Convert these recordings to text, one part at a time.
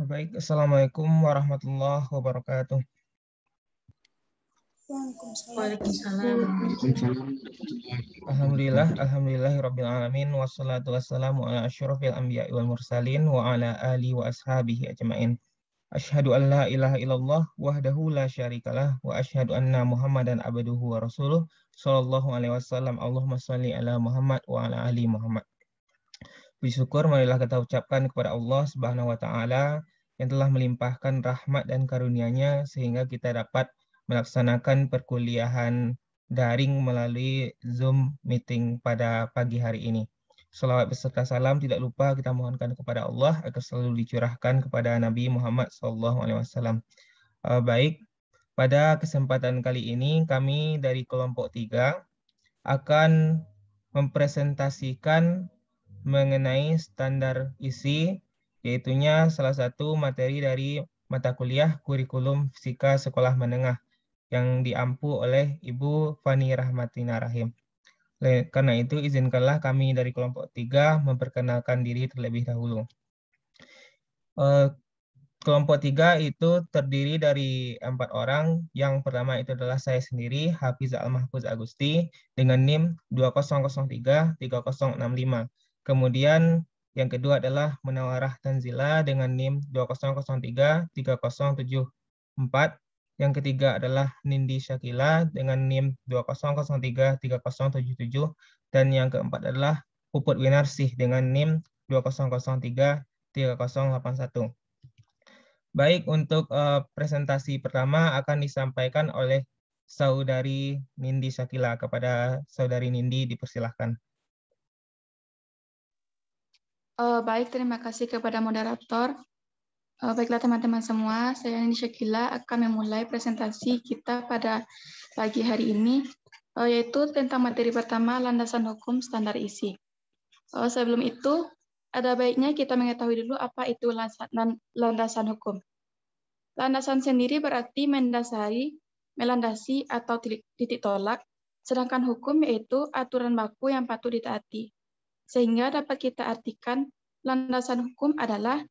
Baik, Assalamualaikum warahmatullahi wabarakatuh. Waalaikumsalam. Alhamdulillahirabbil alamin wassalatu wassalamu ala asyrofil anbiya'i wal mursalin wa ala alihi wa ashabihi ajmain. Asyhadu an la ilaha illallah wahdahu la syarikalah wa asyhadu anna Muhammadan abduhu wa rasuluh sallallahu alaihi wasallam. Allahumma shalli ala Muhammad wa ala ali Muhammad. Puji syukur marilah kita ucapkan kepada Allah Subhanahu wa taala yang telah melimpahkan rahmat dan karunia-Nya sehingga kita dapat melaksanakan perkuliahan daring melalui Zoom meeting pada pagi hari ini. Salawat beserta salam tidak lupa kita mohonkan kepada Allah agar selalu dicurahkan kepada Nabi Muhammad SAW. Baik, pada kesempatan kali ini kami dari kelompok 3 akan mempresentasikan mengenai standar isi, yaitunya salah satu materi dari mata kuliah kurikulum fisika sekolah menengah yang diampu oleh Ibu Fani Rahmatina Rahim. Karena itu, izinkanlah kami dari kelompok 3 memperkenalkan diri terlebih dahulu. Kelompok 3 itu terdiri dari 4 orang. Yang pertama itu adalah saya sendiri, Hafiz Al-Mahfuz Agusti, dengan NIM 20033065. Kemudian yang kedua adalah Munawarah Tanzila dengan NIM 20033074. Yang ketiga adalah Nindi Syakila dengan NIM 20033077. Dan yang keempat adalah Puput Winarsih dengan NIM 20033081. Baik, untuk presentasi pertama akan disampaikan oleh Saudari Nindi Syakila. Kepada Saudari Nindi dipersilahkan. Baik, terima kasih kepada moderator. Baiklah teman-teman semua, saya Nindi Syakila akan memulai presentasi kita pada pagi hari ini, yaitu tentang materi pertama, landasan hukum standar isi. Sebelum itu, ada baiknya kita mengetahui dulu apa itu landasan hukum. Landasan sendiri berarti melandasi atau titik tolak, sedangkan hukum yaitu aturan baku yang patut ditaati. Sehingga dapat kita artikan landasan hukum adalah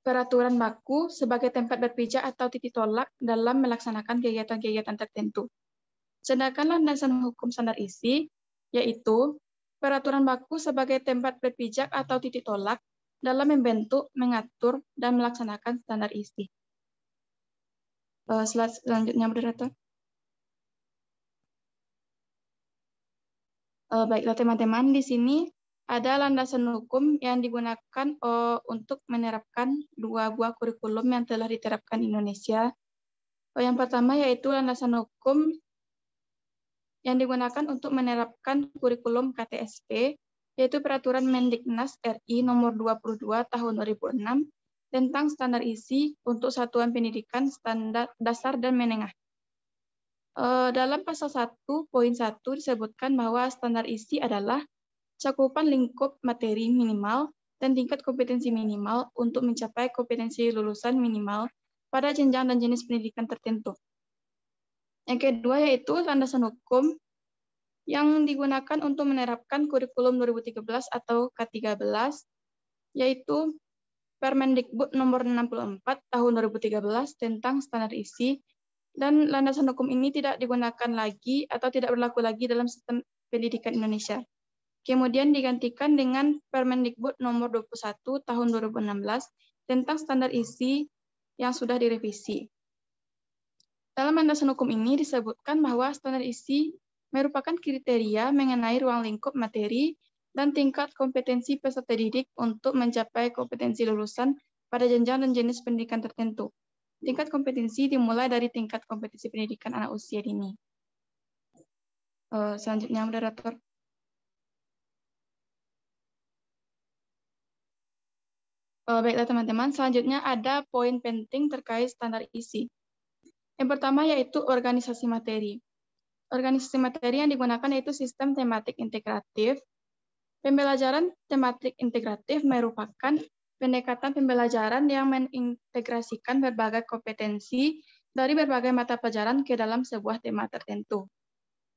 peraturan baku sebagai tempat berpijak atau titik tolak dalam melaksanakan kegiatan-kegiatan tertentu. Sedangkan landasan hukum standar isi yaitu peraturan baku sebagai tempat berpijak atau titik tolak dalam membentuk, mengatur, dan melaksanakan standar isi. Selanjutnya, moderator. Baiklah teman-teman, di sini ada landasan hukum yang digunakan untuk menerapkan 2 buah kurikulum yang telah diterapkan di Indonesia. Yang pertama yaitu landasan hukum yang digunakan untuk menerapkan kurikulum KTSP, yaitu Peraturan Mendiknas RI Nomor 22 Tahun 2006 tentang standar isi untuk satuan pendidikan standar dasar dan menengah. Dalam pasal 1.1 disebutkan bahwa standar isi adalah cakupan lingkup materi minimal dan tingkat kompetensi minimal untuk mencapai kompetensi lulusan minimal pada jenjang dan jenis pendidikan tertentu. Yang kedua yaitu landasan hukum yang digunakan untuk menerapkan kurikulum 2013 atau K13, yaitu Permendikbud nomor 64 tahun 2013 tentang standar isi, dan landasan hukum ini tidak digunakan lagi atau tidak berlaku lagi dalam sistem pendidikan Indonesia. Kemudian digantikan dengan Permendikbud nomor 21 tahun 2016 tentang standar isi yang sudah direvisi. Dalam landasan hukum ini disebutkan bahwa standar isi merupakan kriteria mengenai ruang lingkup materi dan tingkat kompetensi peserta didik untuk mencapai kompetensi lulusan pada jenjang dan jenis pendidikan tertentu. Tingkat kompetensi dimulai dari tingkat kompetensi pendidikan anak usia dini. Selanjutnya, moderator. Baiklah teman-teman, selanjutnya ada poin penting terkait standar isi. Yang pertama yaitu organisasi materi. Organisasi materi yang digunakan yaitu sistem tematik integratif. Pembelajaran tematik integratif merupakan pendekatan pembelajaran yang mengintegrasikan berbagai kompetensi dari berbagai mata pelajaran ke dalam sebuah tema tertentu.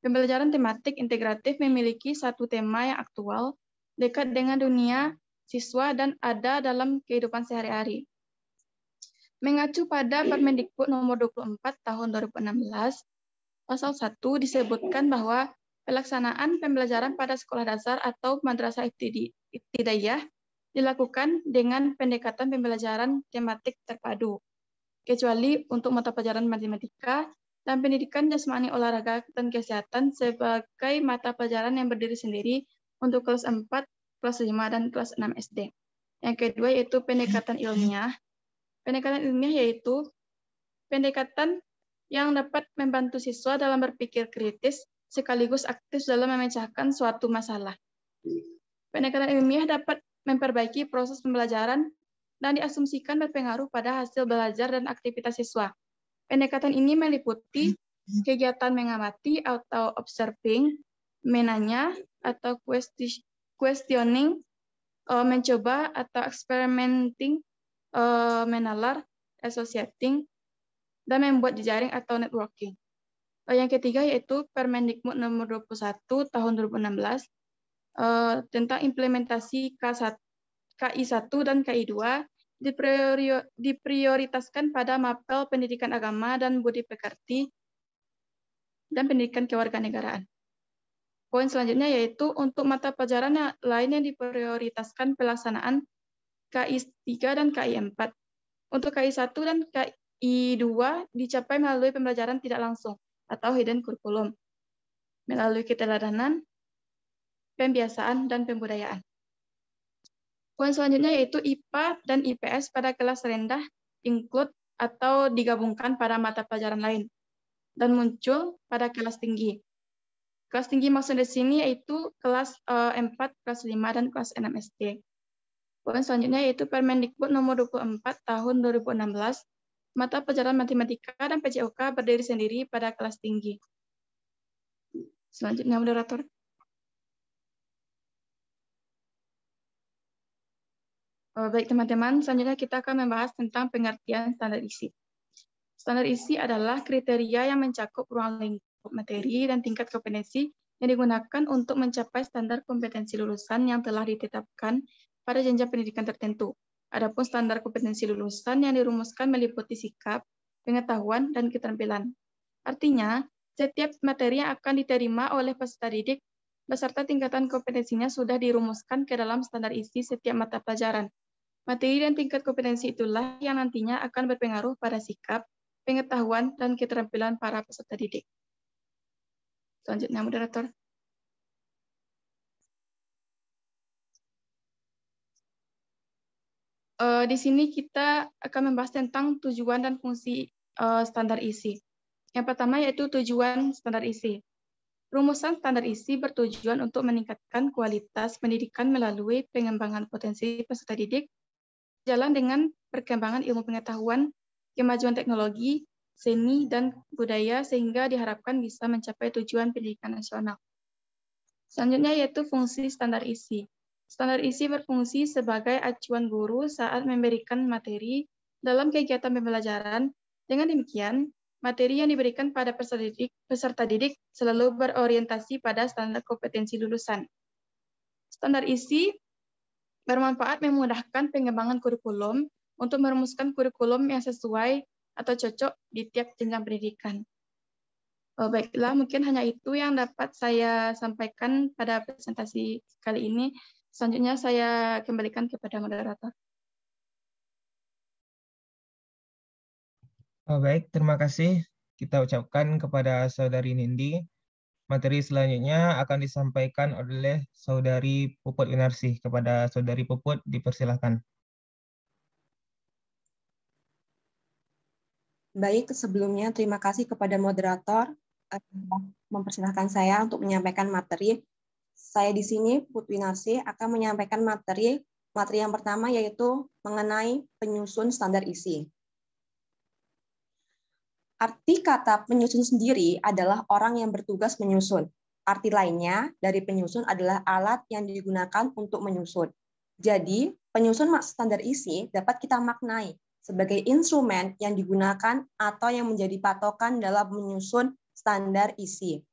Pembelajaran tematik integratif memiliki satu tema yang aktual, dekat dengan dunia, siswa dan ada dalam kehidupan sehari-hari. Mengacu pada Permendikbud nomor 24 tahun 2016, pasal 1 disebutkan bahwa pelaksanaan pembelajaran pada sekolah dasar atau madrasah ibtidaiyah dilakukan dengan pendekatan pembelajaran tematik terpadu, kecuali untuk mata pelajaran matematika dan pendidikan jasmani, olahraga, dan kesehatan sebagai mata pelajaran yang berdiri sendiri untuk kelas 4, kelas 5, dan kelas 6 SD. Yang kedua yaitu pendekatan ilmiah. Pendekatan ilmiah yaitu pendekatan yang dapat membantu siswa dalam berpikir kritis sekaligus aktif dalam memecahkan suatu masalah. Pendekatan ilmiah dapat memperbaiki proses pembelajaran dan diasumsikan berpengaruh pada hasil belajar dan aktivitas siswa. Pendekatan ini meliputi kegiatan mengamati atau observing, menanya atau questioning, mencoba atau experimenting, menalar, associating, dan membuat jejaring atau networking. Yang ketiga yaitu Permendikbud nomor 21 tahun 2016 tentang implementasi KI1 dan KI2 diprioritaskan pada mapel pendidikan agama dan budi pekerti dan pendidikan kewarganegaraan. Poin selanjutnya yaitu untuk mata pelajaran yang lain yang diprioritaskan pelaksanaan KI3 dan KI4. Untuk KI1 dan KI2 dicapai melalui pembelajaran tidak langsung atau hidden curriculum, melalui keteladanan, pembiasaan, dan pembudayaan. Poin selanjutnya yaitu IPA dan IPS pada kelas rendah, include atau digabungkan pada mata pelajaran lain, dan muncul pada kelas tinggi. Kelas tinggi maksud di sini yaitu kelas 4, kelas 5, dan kelas 6 SD. Poin selanjutnya yaitu Permendikbud nomor 24 tahun 2016, mata pelajaran matematika dan PJOK berdiri sendiri pada kelas tinggi. Selanjutnya, moderator. Baik teman-teman, selanjutnya kita akan membahas tentang pengertian standar isi. Standar isi adalah kriteria yang mencakup ruang lingkup materi dan tingkat kompetensi yang digunakan untuk mencapai standar kompetensi lulusan yang telah ditetapkan pada jenjang pendidikan tertentu. Adapun standar kompetensi lulusan yang dirumuskan meliputi sikap, pengetahuan, dan keterampilan. Artinya, setiap materi yang akan diterima oleh peserta didik beserta tingkatan kompetensinya sudah dirumuskan ke dalam standar isi setiap mata pelajaran. Materi dan tingkat kompetensi itulah yang nantinya akan berpengaruh pada sikap, pengetahuan, dan keterampilan para peserta didik. Selanjutnya, moderator. Di sini kita akan membahas tentang tujuan dan fungsi standar isi. Yang pertama yaitu tujuan standar isi. Rumusan standar isi bertujuan untuk meningkatkan kualitas pendidikan melalui pengembangan potensi peserta didik, jalan dengan perkembangan ilmu pengetahuan, kemajuan teknologi, seni, dan budaya sehingga diharapkan bisa mencapai tujuan pendidikan nasional. Selanjutnya yaitu fungsi standar isi. Standar isi berfungsi sebagai acuan guru saat memberikan materi dalam kegiatan pembelajaran. Dengan demikian, materi yang diberikan pada peserta didik selalu berorientasi pada standar kompetensi lulusan. Standar isi bermanfaat memudahkan pengembangan kurikulum untuk merumuskan kurikulum yang sesuai atau cocok di tiap jenjang pendidikan. Baiklah, mungkin hanya itu yang dapat saya sampaikan pada presentasi kali ini. Selanjutnya saya kembalikan kepada moderator. Baik, terima kasih kita ucapkan kepada Saudari Nindi. Materi selanjutnya akan disampaikan oleh Saudari Puput Winarsih. Kepada Saudari Puput, dipersilahkan. Baik, sebelumnya terima kasih kepada moderator mempersilahkan saya untuk menyampaikan materi. Saya di sini, Puput Winarsih, akan menyampaikan materi yang pertama yaitu mengenai penyusun standar isi. Arti kata penyusun sendiri adalah orang yang bertugas menyusun. Arti lainnya dari penyusun adalah alat yang digunakan untuk menyusun. Jadi, penyusun standar isi dapat kita maknai sebagai instrumen yang digunakan atau yang menjadi patokan dalam menyusun standar isi.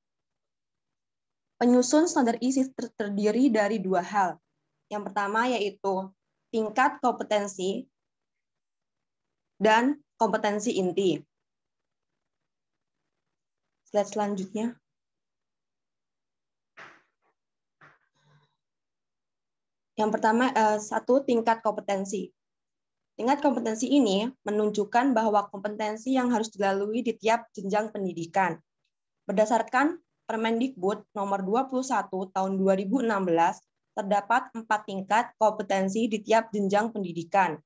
Penyusun standar isi terdiri dari dua hal. Yang pertama yaitu tingkat kompetensi dan kompetensi inti. Slide selanjutnya. Yang pertama, satu, tingkat kompetensi. Tingkat kompetensi ini menunjukkan bahwa kompetensi yang harus dilalui di tiap jenjang pendidikan. Berdasarkan Permendikbud nomor 21 tahun 2016, terdapat 4 tingkat kompetensi di tiap jenjang pendidikan.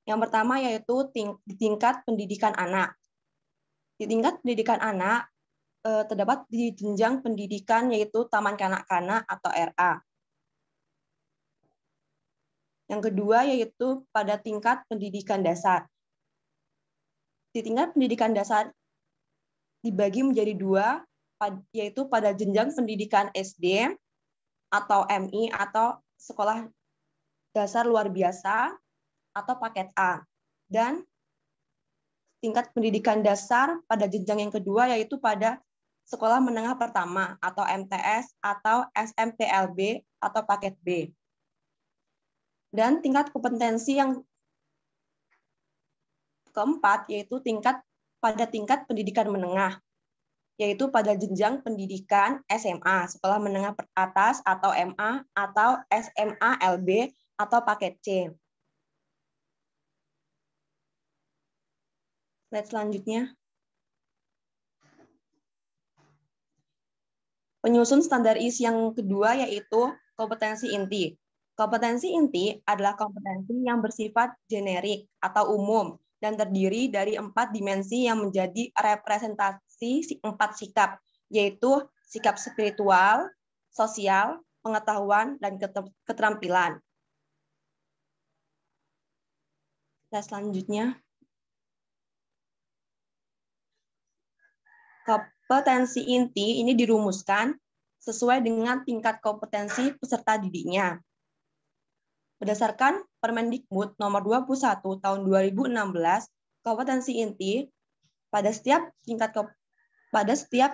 Yang pertama yaitu di tingkat pendidikan anak. Di tingkat pendidikan anak, terdapat di jenjang pendidikan yaitu Taman Kanak-kanak atau RA. Yang kedua yaitu pada tingkat pendidikan dasar. Di tingkat pendidikan dasar dibagi menjadi 2, yaitu pada jenjang pendidikan SD atau MI atau sekolah dasar luar biasa atau paket A. Dan tingkat pendidikan dasar pada jenjang yang kedua yaitu pada sekolah menengah pertama atau MTS atau SMPLB atau paket B. Dan tingkat kompetensi yang keempat yaitu pada tingkat pendidikan menengah, yaitu pada jenjang pendidikan SMA, sekolah menengah atas atau MA atau SMA LB atau paket C. Slide selanjutnya. Penyusun standar ISI yang kedua yaitu kompetensi inti. Kompetensi inti adalah kompetensi yang bersifat generik atau umum dan terdiri dari 4 dimensi yang menjadi representasi 4 sikap, yaitu sikap spiritual, sosial, pengetahuan, dan keterampilan. Slide selanjutnya. Kompetensi inti ini dirumuskan sesuai dengan tingkat kompetensi peserta didiknya. Berdasarkan Permendikbud nomor 21 tahun 2016, kompetensi inti pada setiap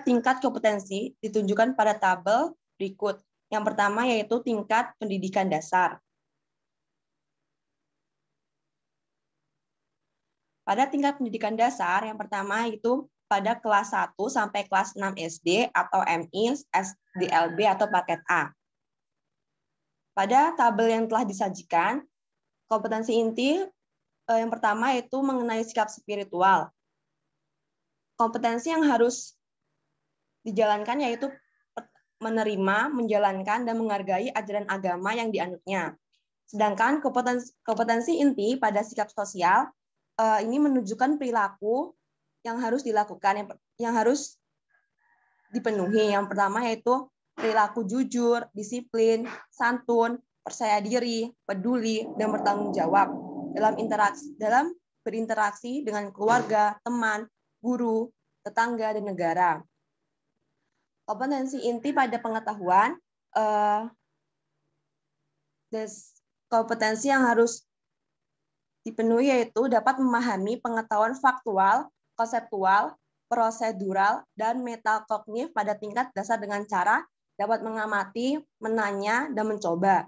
tingkat kompetensi ditunjukkan pada tabel berikut. Yang pertama yaitu tingkat pendidikan dasar. Pada tingkat pendidikan dasar, yang pertama itu pada kelas 1 sampai kelas 6 SD atau MI, SDLB atau paket A. Pada tabel yang telah disajikan, kompetensi inti yang pertama yaitu mengenai sikap spiritual. Kompetensi yang harus dijalankan yaitu menerima, menjalankan, dan menghargai ajaran agama yang dianutnya. Sedangkan kompetensi inti pada sikap sosial ini menunjukkan perilaku yang harus dilakukan, yang harus dipenuhi. Yang pertama yaitu perilaku jujur, disiplin, santun, percaya diri, peduli, dan bertanggung jawab dalam berinteraksi dengan keluarga, teman, guru, tetangga, dan negara. Kompetensi inti pada pengetahuan, kompetensi yang harus dipenuhi yaitu dapat memahami pengetahuan faktual, konseptual, prosedural, dan metakognitif pada tingkat dasar dengan cara dapat mengamati, menanya, dan mencoba.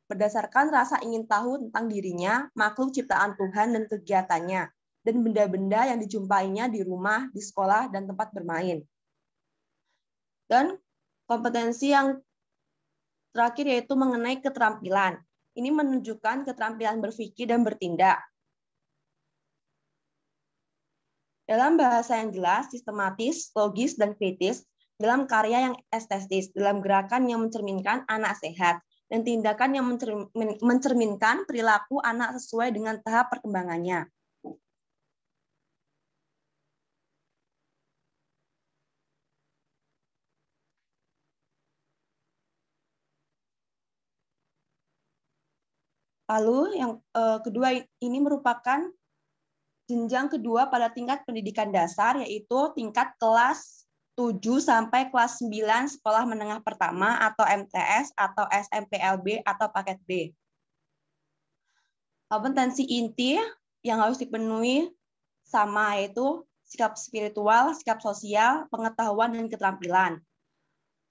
Berdasarkan rasa ingin tahu tentang dirinya, makhluk ciptaan Tuhan dan kegiatannya, dan benda-benda yang dijumpainya di rumah, di sekolah, dan tempat bermain. Dan kompetensi yang terakhir yaitu mengenai keterampilan. Ini menunjukkan keterampilan berpikir dan bertindak. Dalam bahasa yang jelas, sistematis, logis, dan kritis, dalam karya yang estetis, dalam gerakan yang mencerminkan anak sehat, dan tindakan yang mencerminkan perilaku anak sesuai dengan tahap perkembangannya. Lalu yang kedua ini merupakan jenjang kedua pada tingkat pendidikan dasar, yaitu tingkat kelas 7 sampai kelas 9 sekolah menengah pertama atau MTS atau SMPLB atau paket B. Kompetensi inti yang harus dipenuhi sama yaitu sikap spiritual, sikap sosial, pengetahuan, dan keterampilan.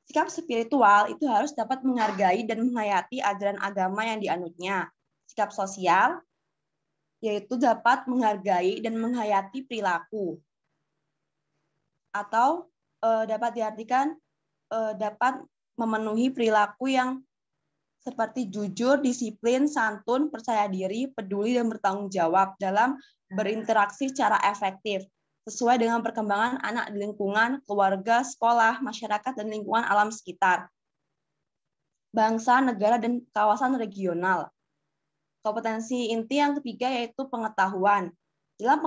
Sikap spiritual itu harus dapat menghargai dan menghayati ajaran agama yang dianutnya. Sikap sosial yaitu dapat menghargai dan menghayati perilaku. Atau dapat diartikan dapat memenuhi perilaku yang seperti jujur, disiplin, santun, percaya diri, peduli, dan bertanggung jawab dalam berinteraksi secara efektif, sesuai dengan perkembangan anak di lingkungan, keluarga, sekolah, masyarakat, dan lingkungan alam sekitar, bangsa, negara, dan kawasan regional. Kompetensi inti yang ketiga yaitu pengetahuan. Dalam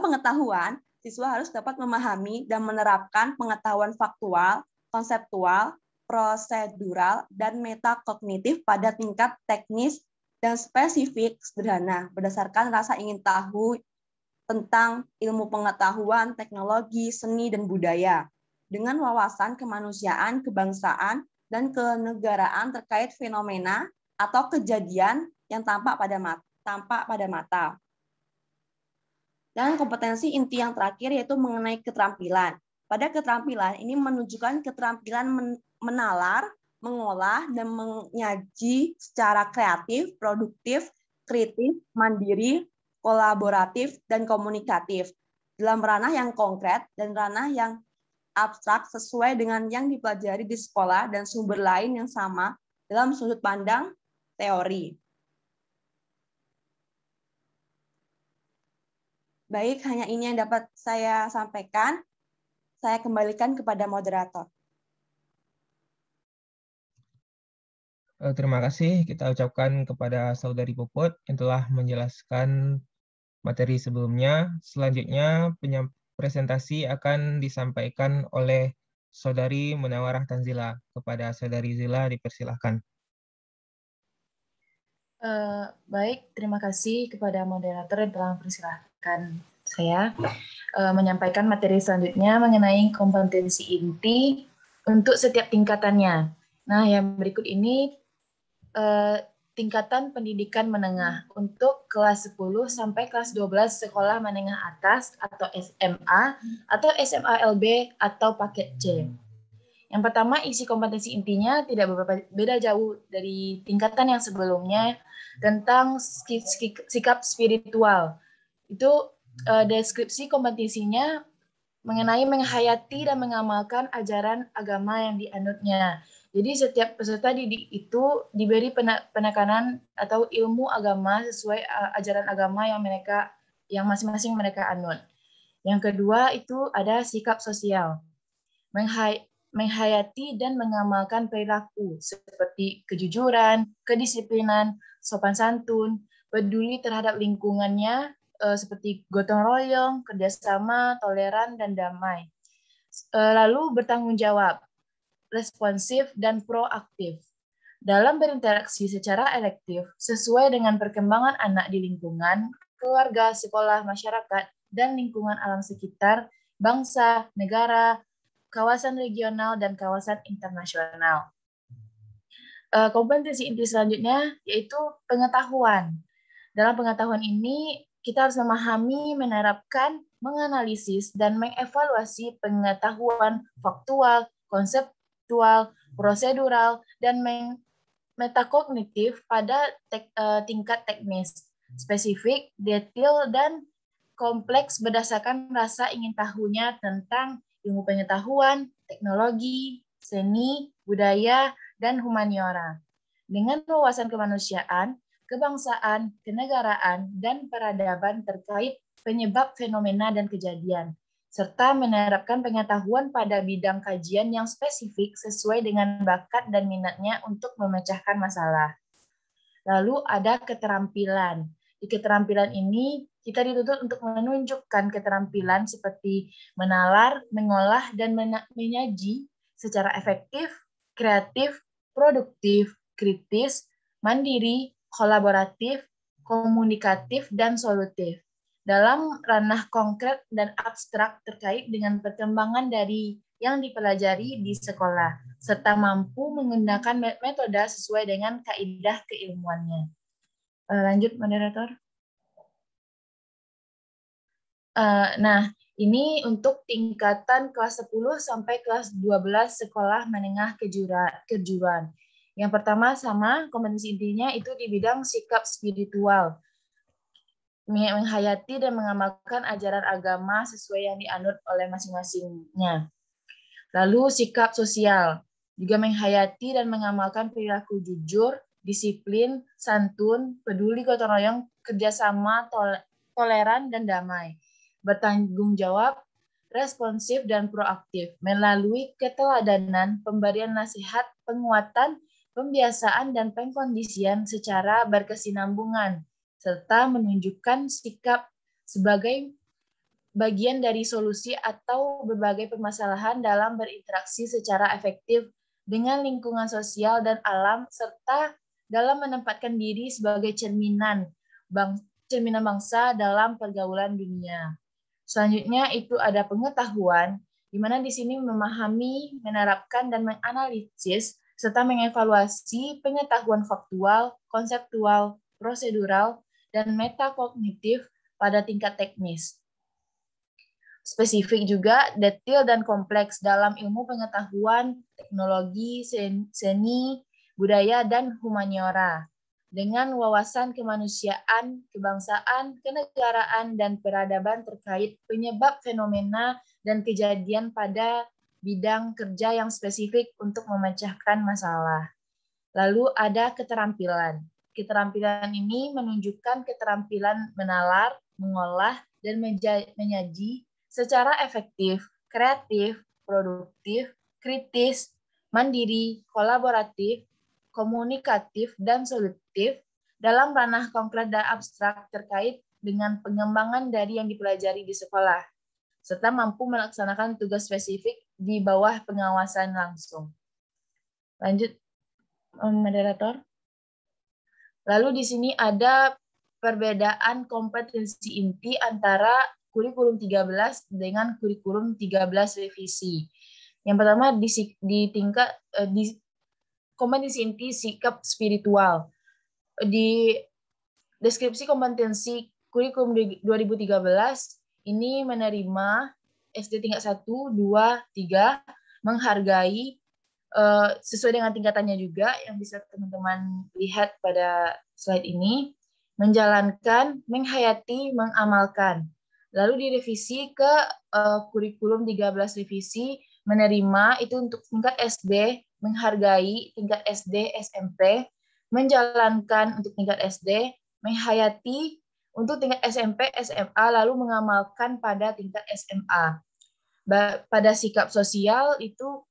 pengetahuan, siswa harus dapat memahami dan menerapkan pengetahuan faktual, konseptual, prosedural, dan metakognitif pada tingkat teknis dan spesifik sederhana berdasarkan rasa ingin tahu tentang ilmu pengetahuan, teknologi, seni, dan budaya dengan wawasan kemanusiaan, kebangsaan, dan kenegaraan terkait fenomena atau kejadian yang tampak pada mata. Dan kompetensi inti yang terakhir yaitu mengenai keterampilan. Pada keterampilan ini menunjukkan keterampilan menalar, mengolah, dan menyaji secara kreatif, produktif, kritis, mandiri, kolaboratif, dan komunikatif dalam ranah yang konkret dan ranah yang abstrak sesuai dengan yang dipelajari di sekolah dan sumber lain yang sama dalam sudut pandang teori. Baik, hanya ini yang dapat saya sampaikan. Saya kembalikan kepada moderator. Terima kasih kita ucapkan kepada Saudari Puput yang telah menjelaskan materi sebelumnya. Selanjutnya presentasi akan disampaikan oleh Saudari Munawarah Tanzila. Kepada Saudari Zila dipersilahkan. Baik, terima kasih kepada moderator yang telah mempersilahkan saya menyampaikan materi selanjutnya mengenai kompetensi inti untuk setiap tingkatannya. Nah, yang berikut ini tingkatan pendidikan menengah untuk kelas 10 sampai kelas 12 sekolah menengah atas atau SMA atau SMA LB atau paket C. Yang pertama, isi kompetensi intinya tidak beda jauh dari tingkatan yang sebelumnya tentang sikap spiritual. Itu deskripsi kompetensinya mengenai menghayati dan mengamalkan ajaran agama yang dianutnya. Jadi setiap peserta didik itu diberi penekanan atau ilmu agama sesuai ajaran agama yang masing-masing mereka anut. Yang kedua itu ada sikap sosial. Menghayati dan mengamalkan perilaku seperti kejujuran, kedisiplinan, sopan santun, peduli terhadap lingkungannya, seperti gotong royong, kerjasama, toleran, dan damai. Lalu bertanggung jawab, responsif, dan proaktif. Dalam berinteraksi secara elektif, sesuai dengan perkembangan anak di lingkungan, keluarga, sekolah, masyarakat, dan lingkungan alam sekitar, bangsa, negara, kawasan regional, dan kawasan internasional. Kompetensi inti selanjutnya yaitu pengetahuan. Dalam pengetahuan ini, kita harus memahami, menerapkan, menganalisis, dan mengevaluasi pengetahuan faktual, konseptual, prosedural, dan metakognitif pada tingkat teknis, spesifik, detail, dan kompleks berdasarkan rasa ingin tahunya tentang ilmu pengetahuan, teknologi, seni, budaya, dan humaniora. Dengan wawasan kemanusiaan, kebangsaan, kenegaraan, dan peradaban terkait penyebab fenomena dan kejadian, serta menerapkan pengetahuan pada bidang kajian yang spesifik sesuai dengan bakat dan minatnya untuk memecahkan masalah. Lalu ada keterampilan. Di keterampilan ini, kita dituntut untuk menunjukkan keterampilan seperti menalar, mengolah, dan menyaji secara efektif, kreatif, produktif, kritis, mandiri, kolaboratif, komunikatif, dan solutif. Dalam ranah konkret dan abstrak terkait dengan perkembangan dari yang dipelajari di sekolah, serta mampu menggunakan metode sesuai dengan kaidah keilmuannya. Lanjut, moderator. Nah, Ini untuk tingkatan kelas 10 sampai kelas 12 sekolah menengah kejuruan. Yang pertama sama, kompetensi intinya itu di bidang sikap spiritual. Menghayati dan mengamalkan ajaran agama sesuai yang dianut oleh masing-masingnya. Lalu sikap sosial, juga menghayati dan mengamalkan perilaku jujur, disiplin, santun, peduli gotong royong, kerjasama, toleran, dan damai. Bertanggung jawab, responsif, dan proaktif melalui keteladanan, pemberian nasihat, penguatan, pembiasaan, dan pengkondisian secara berkesinambungan, serta menunjukkan sikap sebagai bagian dari solusi atau berbagai permasalahan dalam berinteraksi secara efektif dengan lingkungan sosial dan alam, serta dalam menempatkan diri sebagai cerminan bangsa dalam pergaulan dunia. Selanjutnya itu ada pengetahuan, di mana di sini memahami, menerapkan, dan menganalisis, serta mengevaluasi pengetahuan faktual, konseptual, prosedural, dan metakognitif pada tingkat teknis. Spesifik juga, detail dan kompleks dalam ilmu pengetahuan, teknologi, seni, budaya, dan humaniora, dengan wawasan kemanusiaan, kebangsaan, kenegaraan, dan peradaban terkait penyebab fenomena dan kejadian pada bidang kerja yang spesifik untuk memecahkan masalah. Lalu ada keterampilan. Keterampilan ini menunjukkan keterampilan menalar, mengolah, dan menyaji secara efektif, kreatif, produktif, kritis, mandiri, kolaboratif, komunikatif, dan solutif dalam ranah konkret dan abstrak terkait dengan pengembangan dari yang dipelajari di sekolah, serta mampu melaksanakan tugas spesifik di bawah pengawasan langsung. Lanjut, moderator. Lalu di sini ada perbedaan kompetensi inti antara kurikulum 13 dengan kurikulum 13 revisi. Yang pertama di tingkat di kompetensi inti sikap spiritual. Di deskripsi kompetensi kurikulum 2013 ini menerima SD tingkat 1, 2, 3, menghargai sesuai dengan tingkatannya juga yang bisa teman-teman lihat pada slide ini, menjalankan, menghayati, mengamalkan. Lalu direvisi ke kurikulum 13 revisi menerima itu untuk tingkat SD, menghargai tingkat SD, SMP, menjalankan untuk tingkat SD, menghayati untuk tingkat SMP, SMA, lalu mengamalkan pada tingkat SMA. Pada sikap sosial itu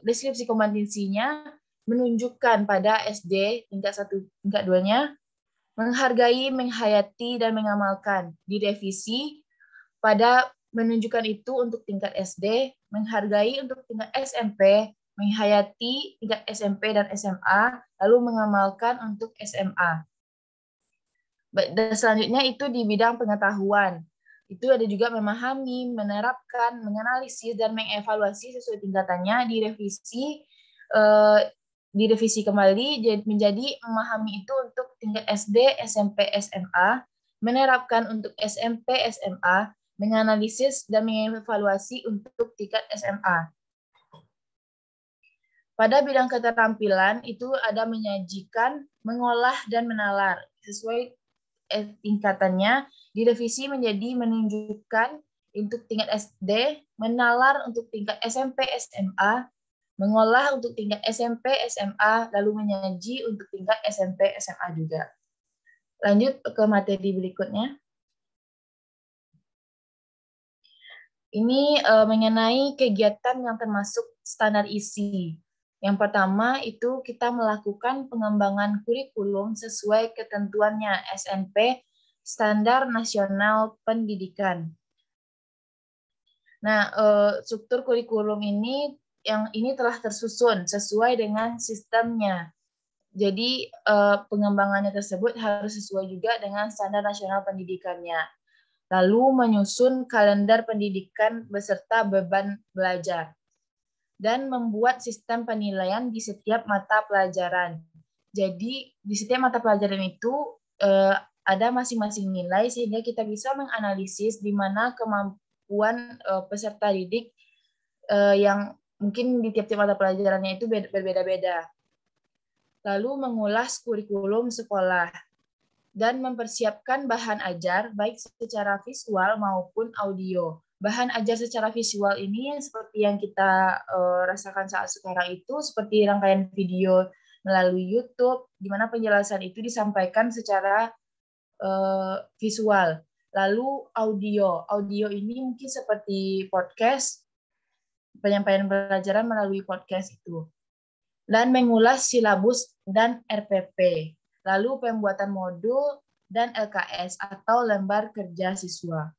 deskripsi kompetensinya menunjukkan pada SD tingkat 1, tingkat 2-nya, menghargai, menghayati, dan mengamalkan. Direvisi pada menunjukkan itu untuk tingkat SD, menghargai untuk tingkat SMP, menghayati tingkat SMP dan SMA, lalu mengamalkan untuk SMA. Dan selanjutnya itu di bidang pengetahuan. Itu ada juga memahami, menerapkan, menganalisis, dan mengevaluasi sesuai tingkatannya. Direvisi kembali menjadi memahami itu untuk tingkat SD, SMP, SMA, menerapkan untuk SMP, SMA, menganalisis, dan mengevaluasi untuk tingkat SMA. Pada bidang keterampilan itu ada menyajikan, mengolah, dan menalar. Sesuai tingkatannya, direvisi menjadi menunjukkan untuk tingkat SD, menalar untuk tingkat SMP, SMA, mengolah untuk tingkat SMP, SMA, lalu menyaji untuk tingkat SMP, SMA juga. Lanjut ke materi berikutnya. Ini mengenai kegiatan yang termasuk standar isi. Yang pertama itu kita melakukan pengembangan kurikulum sesuai ketentuannya SNP, Standar Nasional Pendidikan. Nah, struktur kurikulum ini telah tersusun sesuai dengan sistemnya. Jadi pengembangannya tersebut harus sesuai juga dengan Standar Nasional Pendidikannya. Lalu menyusun kalender pendidikan beserta beban belajar. Dan membuat sistem penilaian di setiap mata pelajaran. Jadi di setiap mata pelajaran itu ada masing-masing nilai sehingga kita bisa menganalisis di mana kemampuan peserta didik yang mungkin di tiap-tiap mata pelajarannya itu berbeda-beda. Lalu mengulas kurikulum sekolah dan mempersiapkan bahan ajar baik secara visual maupun audio. Bahan ajar secara visual ini seperti yang kita rasakan saat sekarang itu seperti rangkaian video melalui YouTube, di mana penjelasan itu disampaikan secara visual. Lalu audio ini mungkin seperti podcast, penyampaian pelajaran melalui podcast itu. Dan mengulas silabus dan RPP. Lalu pembuatan modul dan LKS atau lembar kerja siswa.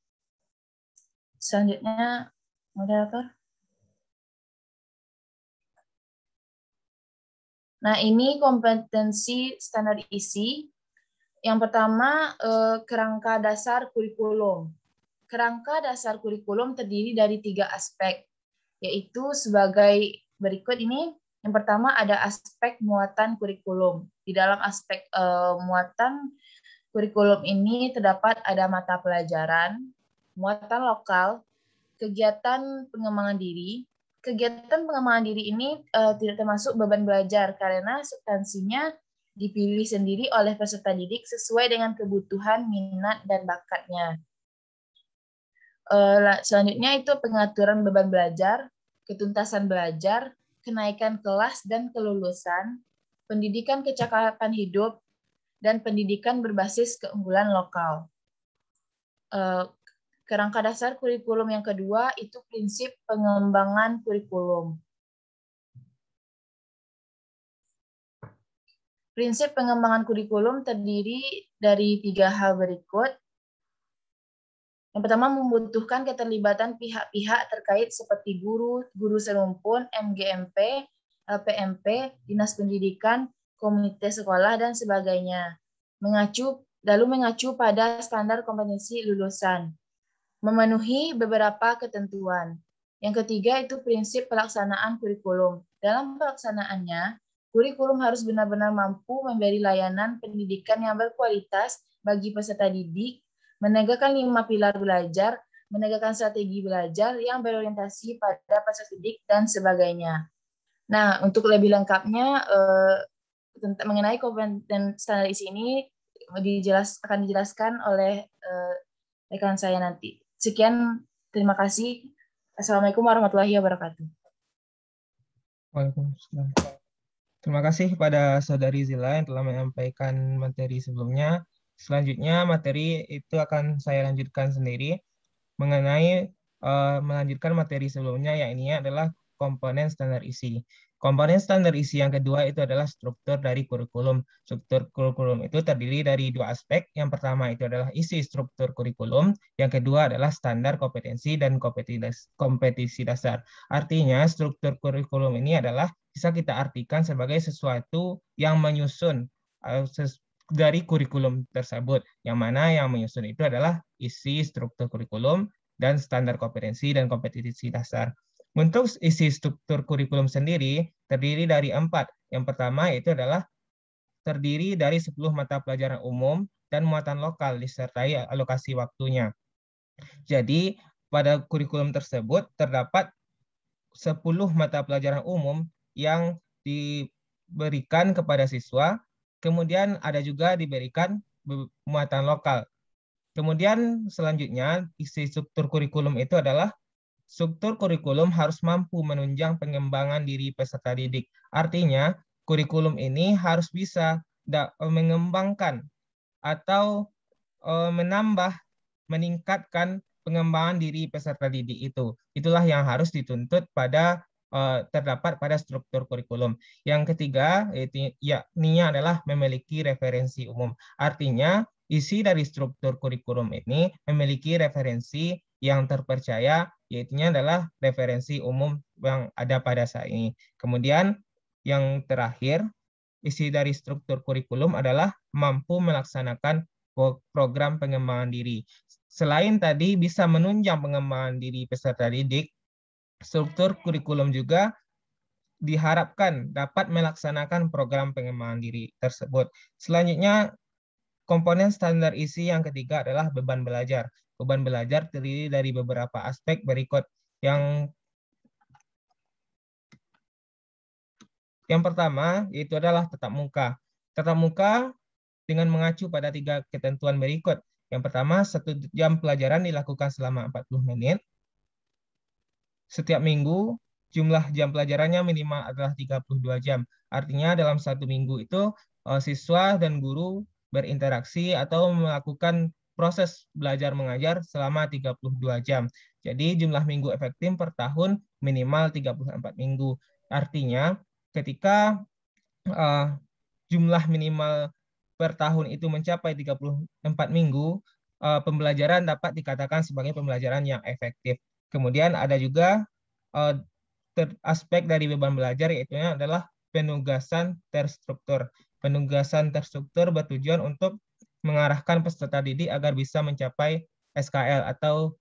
Selanjutnya, moderator. Nah, ini kompetensi standar isi. Yang pertama, kerangka dasar kurikulum. Kerangka dasar kurikulum terdiri dari 3 aspek, yaitu sebagai berikut ini. Yang pertama ada aspek muatan kurikulum. Di dalam aspek muatan kurikulum ini terdapat ada mata pelajaran, muatan lokal, kegiatan pengembangan diri. Kegiatan pengembangan diri ini tidak termasuk beban belajar karena substansinya dipilih sendiri oleh peserta didik sesuai dengan kebutuhan, minat, dan bakatnya. Selanjutnya itu pengaturan beban belajar, ketuntasan belajar, kenaikan kelas dan kelulusan, pendidikan kecakapan hidup, dan pendidikan berbasis keunggulan lokal. Kerangka dasar kurikulum yang kedua itu prinsip pengembangan kurikulum. Prinsip pengembangan kurikulum terdiri dari 3 hal berikut. Yang pertama membutuhkan keterlibatan pihak-pihak terkait seperti guru, guru serumpun, MGMP, LPMP, Dinas Pendidikan, komunitas sekolah, dan sebagainya. Lalu mengacu pada standar kompetensi lulusan. Memenuhi beberapa ketentuan. Yang ketiga itu prinsip pelaksanaan kurikulum. Dalam pelaksanaannya, kurikulum harus benar-benar mampu memberi layanan pendidikan yang berkualitas bagi peserta didik, menegakkan 5 pilar belajar, menegakkan strategi belajar yang berorientasi pada peserta didik, dan sebagainya. Nah, untuk lebih lengkapnya mengenai kompeten standar isi ini akan dijelaskan oleh rekan saya nanti. Sekian, terima kasih. Assalamualaikum warahmatullahi wabarakatuh. Waalaikumsalam. Terima kasih kepada Saudari Zila yang telah menyampaikan materi sebelumnya. Selanjutnya materi itu akan saya lanjutkan sendiri mengenai melanjutkan materi sebelumnya, yang ini adalah komponen standar isi. Komponen standar isi yang kedua itu adalah struktur dari kurikulum. Struktur kurikulum itu terdiri dari 2 aspek. Yang pertama itu adalah isi struktur kurikulum. Yang kedua adalah standar kompetensi dan kompetisi dasar. Artinya struktur kurikulum ini adalah bisa kita artikan sebagai sesuatu yang menyusun dari kurikulum tersebut. Yang mana yang menyusun itu adalah isi struktur kurikulum dan standar kompetensi dan kompetisi dasar. Untuk isi struktur kurikulum sendiri terdiri dari 4. Yang pertama itu adalah terdiri dari 10 mata pelajaran umum dan muatan lokal disertai alokasi waktunya. Jadi pada kurikulum tersebut terdapat 10 mata pelajaran umum yang diberikan kepada siswa, kemudian ada juga diberikan muatan lokal. Kemudian selanjutnya isi struktur kurikulum itu adalah struktur kurikulum harus mampu menunjang pengembangan diri peserta didik. Artinya, kurikulum ini harus bisa mengembangkan atau meningkatkan pengembangan diri peserta didik itu. Itulah yang harus dituntut terdapat pada struktur kurikulum. Yang ketiga, yakni adalah memiliki referensi umum. Artinya, isi dari struktur kurikulum ini memiliki referensi yang terpercaya, yaitu adalah referensi umum yang ada pada saat ini. Kemudian yang terakhir, isi dari struktur kurikulum adalah mampu melaksanakan program pengembangan diri. Selain tadi bisa menunjang pengembangan diri peserta didik, struktur kurikulum juga diharapkan dapat melaksanakan program pengembangan diri tersebut. Selanjutnya, komponen standar isi yang ketiga adalah beban belajar. beban belajar terdiri dari beberapa aspek berikut. Yang pertama yaitu adalah tatap muka. Tatap muka dengan mengacu pada 3 ketentuan berikut. Yang pertama, 1 jam pelajaran dilakukan selama 40 menit. Setiap minggu, jumlah jam pelajarannya minimal adalah 32 jam. Artinya dalam 1 minggu itu siswa dan guru berinteraksi atau melakukan proses belajar mengajar selama 32 jam. Jadi jumlah minggu efektif per tahun minimal 34 minggu. Artinya ketika jumlah minimal per tahun itu mencapai 34 minggu, pembelajaran dapat dikatakan sebagai pembelajaran yang efektif. Kemudian ada juga aspek dari beban belajar, yaitu adalah penugasan terstruktur. Penugasan terstruktur bertujuan untuk mengarahkan peserta didik agar bisa mencapai SKL atau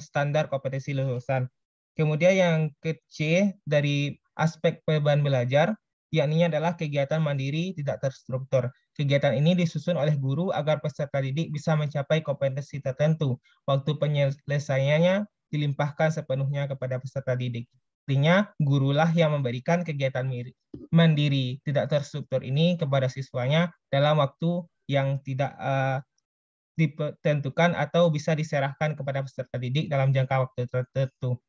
standar kompetensi lulusan. Kemudian yang ke-C dari aspek beban belajar, yakni adalah kegiatan mandiri tidak terstruktur. Kegiatan ini disusun oleh guru agar peserta didik bisa mencapai kompetensi tertentu. Waktu penyelesaiannya dilimpahkan sepenuhnya kepada peserta didik. Artinya, gurulah yang memberikan kegiatan mandiri tidak terstruktur ini kepada siswanya dalam waktu yang tidak ditentukan atau bisa diserahkan kepada peserta didik dalam jangka waktu tertentu.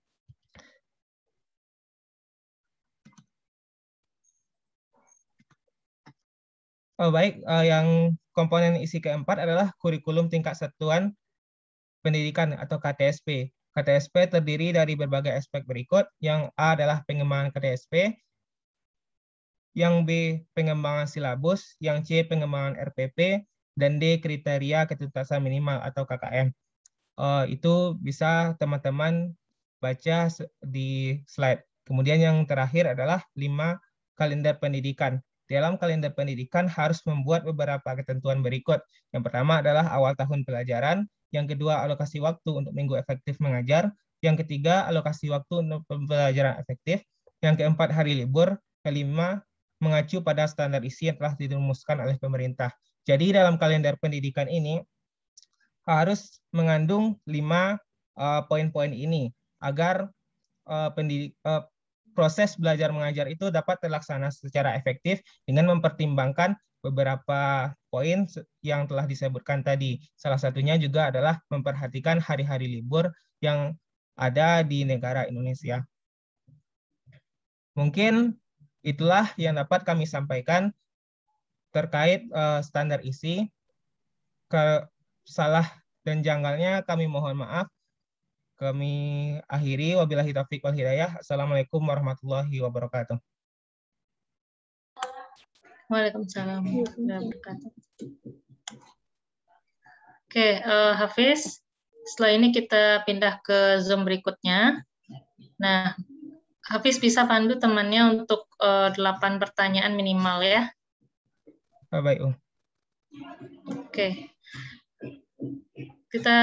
Baik, yang komponen isi keempat adalah kurikulum tingkat satuan pendidikan atau KTSP. KTSP terdiri dari berbagai aspek berikut. Yang A adalah pengembangan KTSP, yang B pengembangan silabus, yang C pengembangan RPP, dan D kriteria ketuntasan minimal atau KKM. Itu bisa teman-teman baca di slide. Kemudian yang terakhir adalah 5 kalender pendidikan. Dalam kalender pendidikan harus membuat beberapa ketentuan berikut. Yang pertama adalah awal tahun pelajaran, yang kedua alokasi waktu untuk minggu efektif mengajar, yang ketiga alokasi waktu untuk pembelajaran efektif, yang keempat hari libur, kelima mengacu pada standar isi yang telah dirumuskan oleh pemerintah. Jadi dalam kalender pendidikan ini harus mengandung 5 poin-poin ini agar proses belajar mengajar itu dapat terlaksana secara efektif dengan mempertimbangkan beberapa poin yang telah disebutkan tadi. Salah satunya juga adalah memperhatikan hari-hari libur yang ada di negara Indonesia. Mungkin itulah yang dapat kami sampaikan terkait standar isi. Salah dan janggalnya kami mohon maaf. Kami akhiri, wabillahi taufiq wal hidayah. Assalamualaikum warahmatullahi wabarakatuh. Waalaikumsalam warahmatullahi wabarakatuh. Oke, Hafiz, setelah ini kita pindah ke Zoom berikutnya. Nah, Hafiz bisa pandu temannya untuk 8 pertanyaan minimal ya. Baik, Oke. Kita